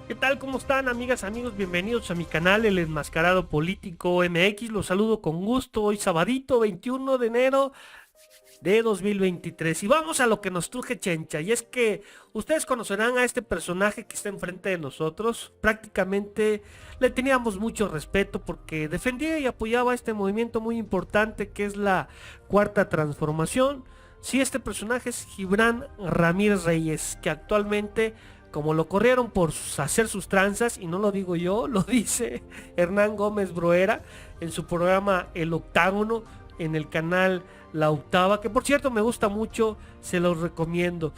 ¿Qué tal? ¿Cómo están, amigas, amigos? Bienvenidos a mi canal, El Enmascarado Político MX. Los saludo con gusto. Hoy sabadito 21 de enero de 2023. Y vamos a lo que nos truje Chencha. Y es que ustedes conocerán a este personaje que está enfrente de nosotros. Prácticamente le teníamos mucho respeto porque defendía y apoyaba este movimiento muy importante que es la Cuarta Transformación. Sí, este personaje es Gibran Ramírez Reyes, que actualmente, como lo corrieron por hacer sus tranzas, y no lo digo yo, lo dice Hernán Gómez Broera en su programa El Octágono, en el canal La Octava, que por cierto me gusta mucho, se los recomiendo.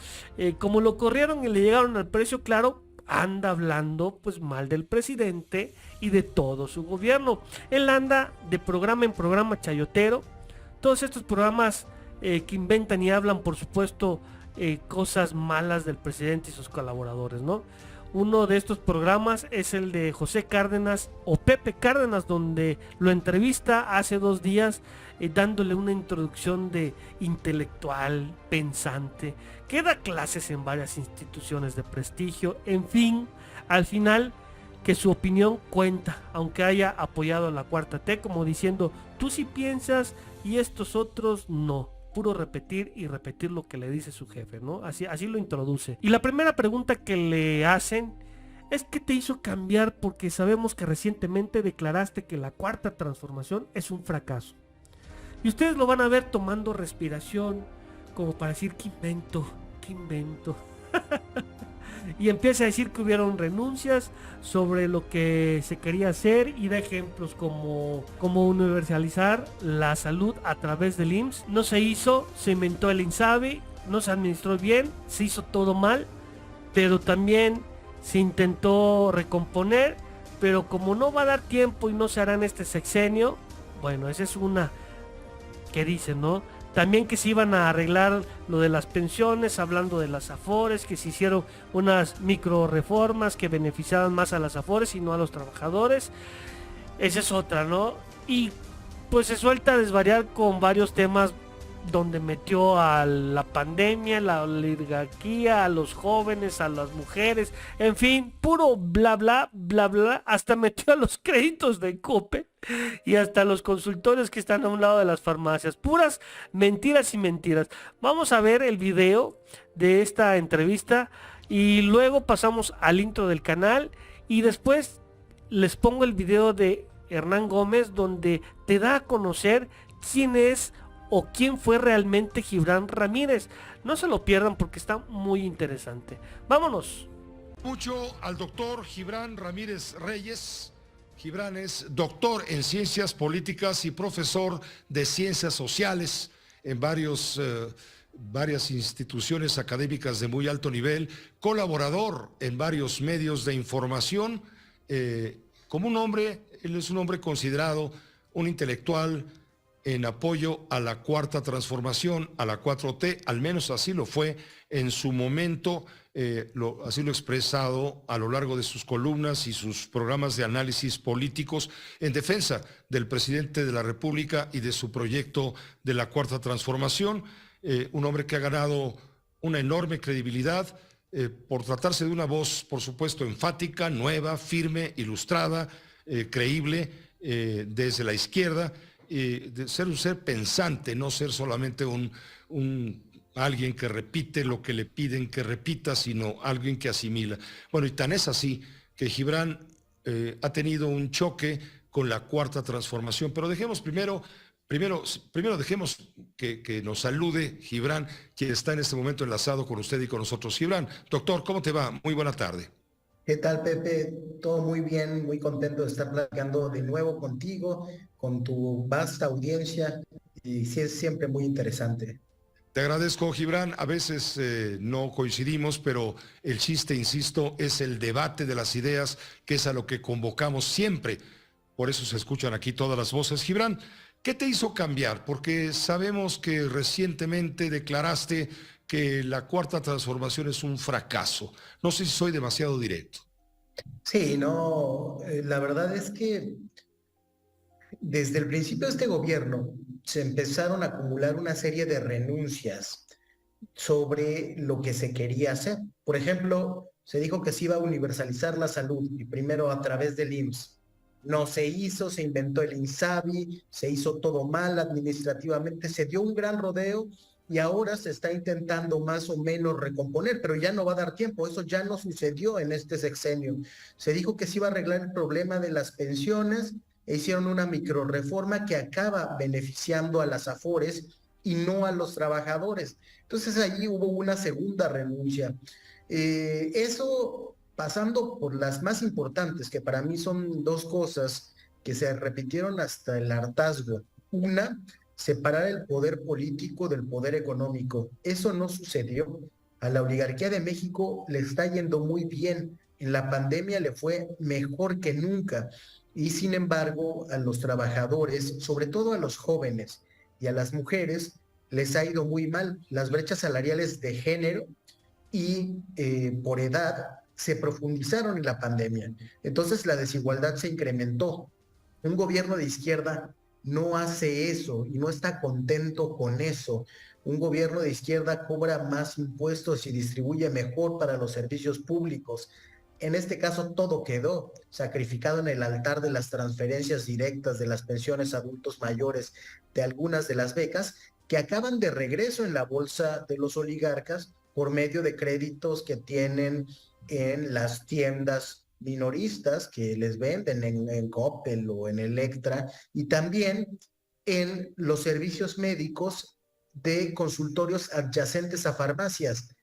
Como lo corrieron y le llegaron al precio, claro, anda hablando pues mal del presidente y de todo su gobierno. Él anda de programa en programa chayotero. Todos estos programas que inventan y hablan, por supuesto, cosas malas del presidente y sus colaboradores, ¿no? Uno de estos programas es el de José Cárdenas o Pepe Cárdenas, donde lo entrevista hace 2 días, dándole una introducción de intelectual, pensante, que da clases en varias instituciones de prestigio, en fin, al final que su opinión cuenta, aunque haya apoyado a la cuarta T, como diciendo, tú sí piensas y estos otros no. Puro repetir y repetir lo que le dice su jefe, ¿no? Así lo introduce. Y la primera pregunta que le hacen es: ¿qué te hizo cambiar? Porque sabemos que recientemente declaraste que la cuarta transformación es un fracaso. Y ustedes lo van a ver tomando respiración, como para decir, ¿qué invento? ¿Qué invento? Y empieza a decir que hubieron renuncias sobre lo que se quería hacer y da ejemplos como universalizar la salud a través del IMSS. No se hizo, se inventó el INSABI, no se administró bien, se hizo todo mal, pero también se intentó recomponer, pero como no va a dar tiempo y no se hará en este sexenio, bueno, esa es una que dicen, ¿no? También que se iban a arreglar lo de las pensiones, hablando de las afores, que se hicieron unas micro reformas que beneficiaban más a las afores y no a los trabajadores. Esa es otra, ¿no? Y pues se suelta a desvariar con varios temas donde metió a la pandemia, la oligarquía, a los jóvenes, a las mujeres, en fin, puro bla bla, bla bla, hasta metió a los créditos de Cope y hasta los consultores que están a un lado de las farmacias. Puras mentiras y mentiras. Vamos a ver el video de esta entrevista y luego pasamos al intro del canal y después les pongo el video de Hernán Gómez donde te da a conocer quién es o quién fue realmente Gibran Ramírez. No se lo pierdan porque está muy interesante. Vámonos. Mucho al doctor Gibran Ramírez Reyes. Gibran es doctor en ciencias políticas y profesor de ciencias sociales en varias instituciones académicas de muy alto nivel, colaborador en varios medios de información. Como un hombre, él es un hombre considerado un intelectual en apoyo a la cuarta transformación, a la 4T, al menos así lo fue en su momento, así lo ha expresado a lo largo de sus columnas y sus programas de análisis políticos en defensa del presidente de la República y de su proyecto de la cuarta transformación, un hombre que ha ganado una enorme credibilidad por tratarse de una voz, por supuesto, enfática, nueva, firme, ilustrada, creíble desde la izquierda, de ser un ser pensante, no ser solamente alguien que repite lo que le piden que repita, sino alguien que asimila. Bueno, y tan es así que Gibran ha tenido un choque con la cuarta transformación, pero dejemos primero dejemos que nos salude Gibran, quien está en este momento enlazado con usted y con nosotros. Gibran, doctor, ¿cómo te va? Muy buena tarde. ¿Qué tal, Pepe? Todo muy bien, muy contento de estar platicando de nuevo contigo, con tu vasta audiencia, y sí es siempre muy interesante. Te agradezco, Gibran. A veces no coincidimos, pero el chiste, insisto, es el debate de las ideas, que es a lo que convocamos siempre. Por eso se escuchan aquí todas las voces. Gibran, ¿qué te hizo cambiar? Porque sabemos que recientemente declaraste que la cuarta transformación es un fracaso. No sé si soy demasiado directo. Sí, no, la verdad es que desde el principio de este gobierno se empezaron a acumular una serie de renuncias sobre lo que se quería hacer. Por ejemplo, Se dijo que se iba a universalizar la salud y primero a través del IMSS. No se hizo, se inventó el INSABI, se hizo todo mal administrativamente, se dio un gran rodeo y ahora se está intentando más o menos recomponer, pero ya no va a dar tiempo, eso ya no sucedió en este sexenio. Se dijo que se iba a arreglar el problema de las pensiones e hicieron una microreforma que acaba beneficiando a las AFORES y no a los trabajadores. Entonces allí hubo una segunda renuncia. Eso pasando por las más importantes, que para mí son dos cosas que se repitieron hasta el hartazgo. Una, separar el poder político del poder económico. Eso no sucedió. A la oligarquía de México le está yendo muy bien. En la pandemia le fue mejor que nunca. Y sin embargo, a los trabajadores, sobre todo a los jóvenes y a las mujeres, les ha ido muy mal. Las brechas salariales de género y por edad se profundizaron en la pandemia. Entonces la desigualdad se incrementó. Un gobierno de izquierda no hace eso y no está contento con eso. Un gobierno de izquierda cobra más impuestos y distribuye mejor para los servicios públicos. En este caso todo quedó sacrificado en el altar de las transferencias directas, de las pensiones a adultos mayores, de algunas de las becas que acaban de regreso en la bolsa de los oligarcas por medio de créditos que tienen en las tiendas minoristas que les venden en Coppel o en Electra y también en los servicios médicos de consultorios adyacentes a farmacias.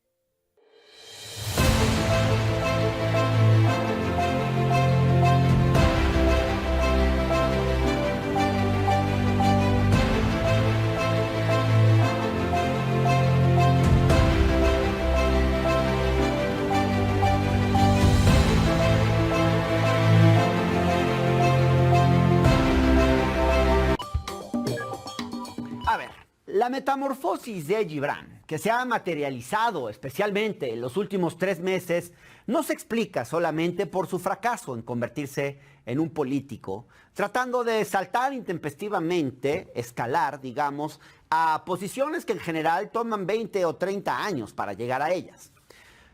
A ver, la metamorfosis de Gibran, que se ha materializado especialmente en los últimos 3 meses, no se explica solamente por su fracaso en convertirse en un político, tratando de saltar intempestivamente, escalar, digamos, a posiciones que en general toman 20 o 30 años para llegar a ellas.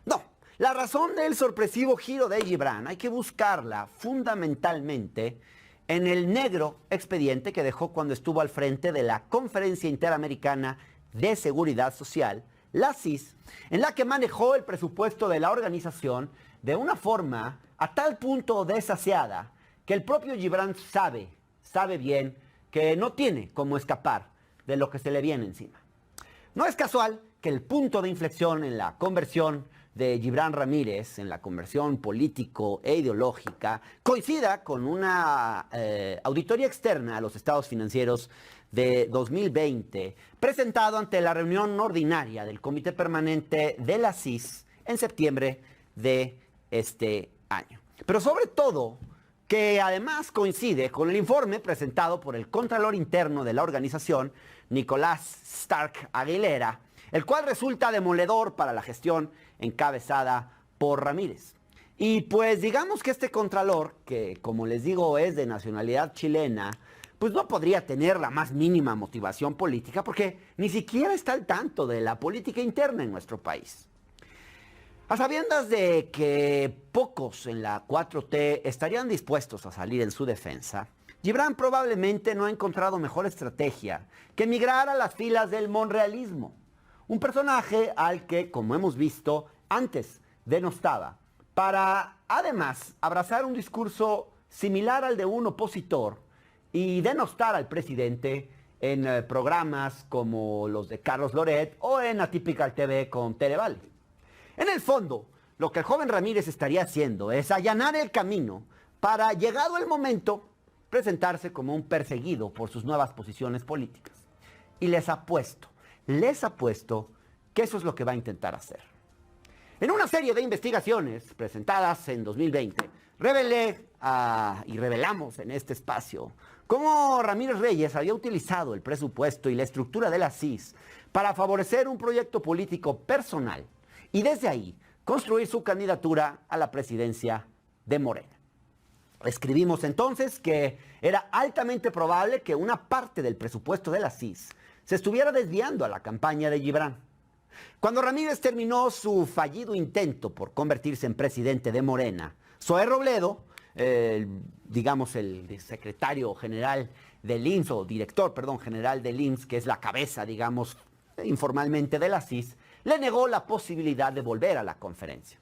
No, la razón del sorpresivo giro de Gibran hay que buscarla fundamentalmente en el negro expediente que dejó cuando estuvo al frente de la Conferencia Interamericana de Seguridad Social, la CIS, en la que manejó el presupuesto de la organización de una forma a tal punto desasiada que el propio Gibran sabe bien que no tiene cómo escapar de lo que se le viene encima. No es casual que el punto de inflexión en la conversión de Gibran Ramírez, en la conversión político e ideológica, coincida con una auditoría externa a los estados financieros de 2020, presentado ante la reunión ordinaria del Comité Permanente de la CIS en septiembre de este año. Pero sobre todo, que además coincide con el informe presentado por el Contralor Interno de la organización, Nicolás Stark Aguilera, el cual resulta demoledor para la gestión encabezada por Ramírez. Y pues digamos que este Contralor, que como les digo es de nacionalidad chilena, pues no podría tener la más mínima motivación política porque ni siquiera está al tanto de la política interna en nuestro país. A sabiendas de que pocos en la 4T estarían dispuestos a salir en su defensa, Gibran probablemente no ha encontrado mejor estrategia que migrar a las filas del monrealismo. Un personaje al que, como hemos visto, antes denostaba, para además abrazar un discurso similar al de un opositor y denostar al presidente en programas como los de Carlos Loret o en Atypical TV con Televale. En el fondo, lo que el joven Ramírez estaría haciendo es allanar el camino para, llegado el momento, presentarse como un perseguido por sus nuevas posiciones políticas. Y les apuesto que eso es lo que va a intentar hacer. En una serie de investigaciones presentadas en 2020, revelamos en este espacio cómo Ramírez Reyes había utilizado el presupuesto y la estructura de la CIS para favorecer un proyecto político personal y desde ahí construir su candidatura a la presidencia de Morena. Escribimos entonces que era altamente probable que una parte del presupuesto de la CIS se estuviera desviando a la campaña de Gibran. Cuando Ramírez terminó su fallido intento por convertirse en presidente de Morena, Zoé Robledo, digamos el secretario general del IMSS, o director, perdón, general del IMSS, que es la cabeza, digamos, informalmente de la CIS, le negó la posibilidad de volver a la conferencia.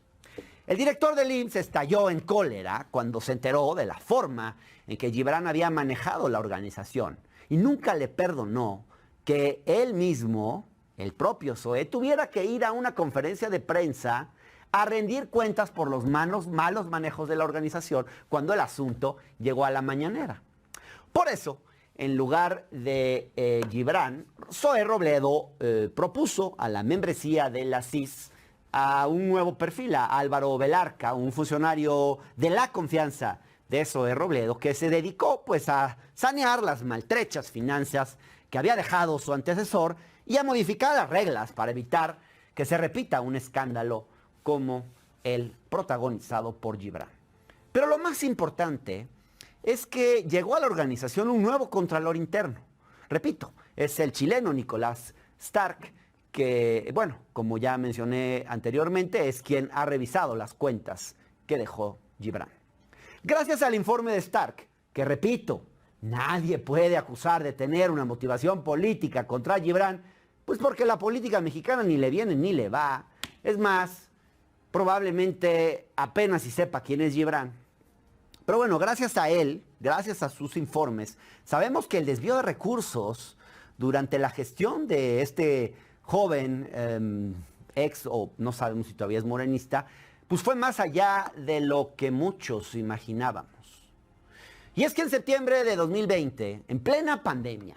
El director del IMSS estalló en cólera cuando se enteró de la forma en que Gibran había manejado la organización y nunca le perdonó que él mismo, el propio Zoé, tuviera que ir a una conferencia de prensa a rendir cuentas por los malos manejos de la organización cuando el asunto llegó a la mañanera. Por eso, en lugar de Gibran, Zoé Robledo propuso a la membresía de la CIS a un nuevo perfil, a Álvaro Velarca, un funcionario de la confianza de Zoé Robledo, que se dedicó pues a sanear las maltrechas finanzas que había dejado su antecesor y a modificar las reglas para evitar que se repita un escándalo como el protagonizado por Gibran. Pero lo más importante es que llegó a la organización un nuevo contralor interno. Repito, es el chileno Nicolás Stark, que, bueno, como ya mencioné anteriormente, es quien ha revisado las cuentas que dejó Gibran. Gracias al informe de Stark, que repito, nadie puede acusar de tener una motivación política contra Gibran, pues porque la política mexicana ni le viene ni le va. Es más, probablemente apenas si sepa quién es Gibran. Pero bueno, gracias a él, gracias a sus informes, sabemos que el desvío de recursos durante la gestión de este joven ex, o no sabemos si todavía es morenista, pues fue más allá de lo que muchos imaginábamos. Y es que en septiembre de 2020, en plena pandemia,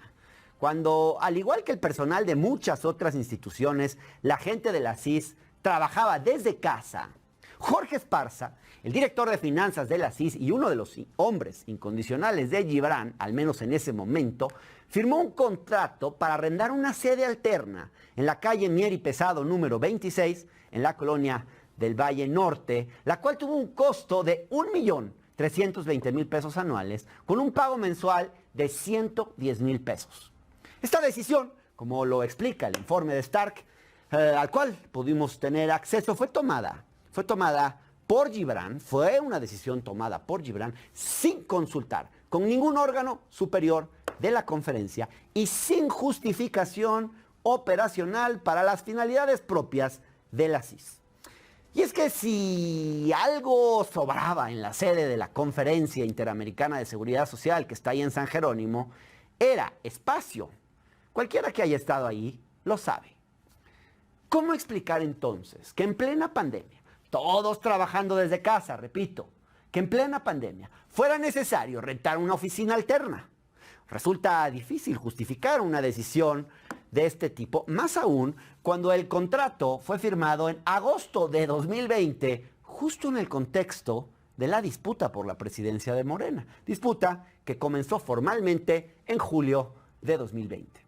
cuando, al igual que el personal de muchas otras instituciones, la gente de la CIS trabajaba desde casa, Jorge Esparza, el director de finanzas de la CIS y uno de los hombres incondicionales de Gibran, al menos en ese momento, firmó un contrato para arrendar una sede alterna en la calle Mier y Pesado número 26, en la colonia del Valle Norte, la cual tuvo un costo de 1.320.000 pesos anuales, con un pago mensual de 110.000 pesos. Esta decisión, como lo explica el informe de Stark, al cual pudimos tener acceso, fue tomada por Gibran, fue una decisión tomada por Gibran sin consultar con ningún órgano superior de la conferencia y sin justificación operacional para las finalidades propias de la CIS. Y es que si algo sobraba en la sede de la Conferencia Interamericana de Seguridad Social, que está ahí en San Jerónimo, era espacio. Cualquiera que haya estado ahí lo sabe. ¿Cómo explicar entonces que en plena pandemia, todos trabajando desde casa, repito, que en plena pandemia fuera necesario rentar una oficina alterna? Resulta difícil justificar una decisión de este tipo, más aún cuando el contrato fue firmado en agosto de 2020, justo en el contexto de la disputa por la presidencia de Morena, disputa que comenzó formalmente en julio de 2020.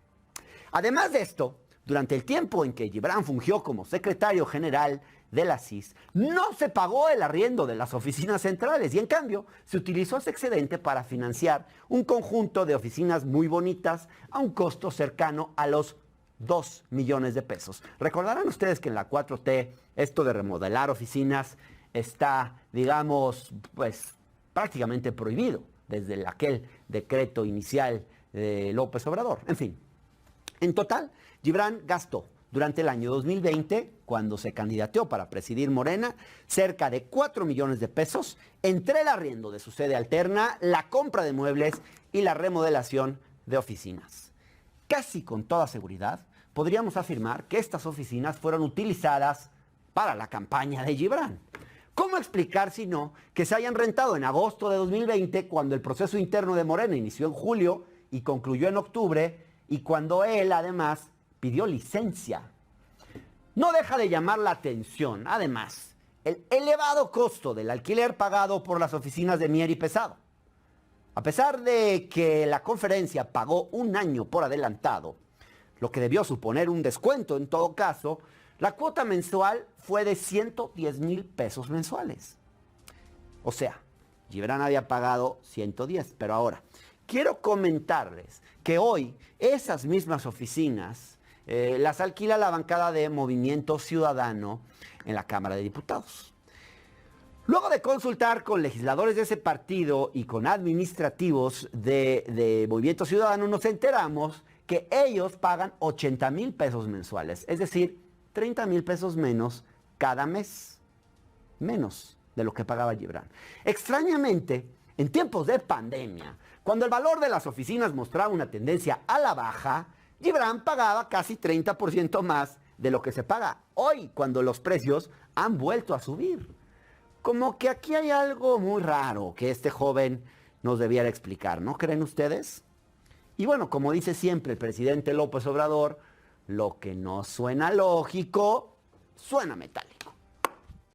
Además de esto, durante el tiempo en que Gibran fungió como secretario general de la CIS, no se pagó el arriendo de las oficinas centrales y en cambio se utilizó ese excedente para financiar un conjunto de oficinas muy bonitas a un costo cercano a los 2 millones de pesos. Recordarán ustedes que en la 4T esto de remodelar oficinas está, digamos, pues prácticamente prohibido desde aquel decreto inicial de López Obrador. En fin, en total, Gibran gastó durante el año 2020, cuando se candidateó para presidir Morena, cerca de 4 millones de pesos entre el arriendo de su sede alterna, la compra de muebles y la remodelación de oficinas. Casi con toda seguridad, podríamos afirmar que estas oficinas fueron utilizadas para la campaña de Gibran. ¿Cómo explicar, si no, que se hayan rentado en agosto de 2020, cuando el proceso interno de Morena inició en julio y concluyó en octubre, y cuando él, además, pidió licencia? No deja de llamar la atención, además, el elevado costo del alquiler pagado por las oficinas de Mier y Pesado. A pesar de que la conferencia pagó un año por adelantado, lo que debió suponer un descuento en todo caso, la cuota mensual fue de 110.000 pesos mensuales. O sea, Gibran había pagado 110, pero ahora quiero comentarles que hoy esas mismas oficinas las alquila la bancada de Movimiento Ciudadano en la Cámara de Diputados. Luego de consultar con legisladores de ese partido y con administrativos de Movimiento Ciudadano, nos enteramos que ellos pagan 80,000 pesos mensuales, es decir, 30,000 pesos menos cada mes, menos de lo que pagaba Gibran. Extrañamente, en tiempos de pandemia, cuando el valor de las oficinas mostraba una tendencia a la baja, Gibran pagaba casi 30% más de lo que se paga hoy, cuando los precios han vuelto a subir. Como que aquí hay algo muy raro que este joven nos debiera explicar, ¿no creen ustedes? Y bueno, como dice siempre el presidente López Obrador, lo que no suena lógico, suena metálico.